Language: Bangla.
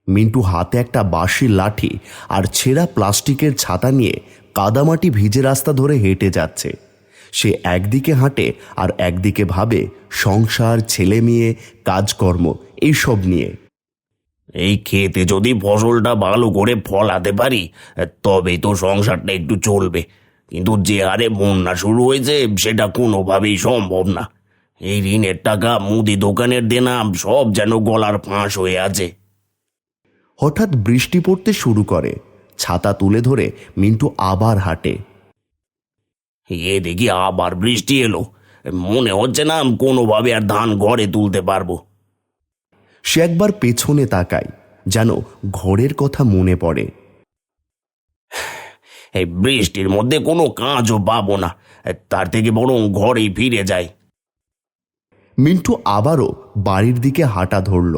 মিন্টু হাতে একটা বাঁশের লাঠি আর ছেঁড়া প্লাস্টিকের ছাতা নিয়ে কাদামাটি ভিজে রাস্তা ধরে হেঁটে যাচ্ছে। সে একদিকে হাঁটে আর একদিকে ভাবে সংসার, ছেলে মেয়ে, কাজকর্ম এইসব নিয়ে। এই ক্ষেতে যদি ফসলটা ভালো করে ফলাতে পারি তবেই তো সংসারটা একটু চলবে, কিন্তু যে হারে বন্যা শুরু হয়েছে সেটা কোনোভাবেই সম্ভব না। এই ঋণের টাকা, মুদি দোকানের দেনা সব যেন গলার ফাঁস হয়ে আছে। হঠাৎ বৃষ্টি পড়তে শুরু করে। ছাতা তুলে ধরে মিন্টু আবার হাঁটে। এ দেখি আবার বৃষ্টি এলো, মনে হচ্ছে না কোনোভাবে আর ধান ঘরে তুলতে পারবো। সে একবার পেছনে তাকায়, যেন ঘরের কথা মনে পড়ে। এই বৃষ্টির মধ্যে কোনো কাজও পাবো না, তার থেকে বরং ঘরেই ফিরে যাই। মিন্টু আবারও বাড়ির দিকে হাঁটা ধরল।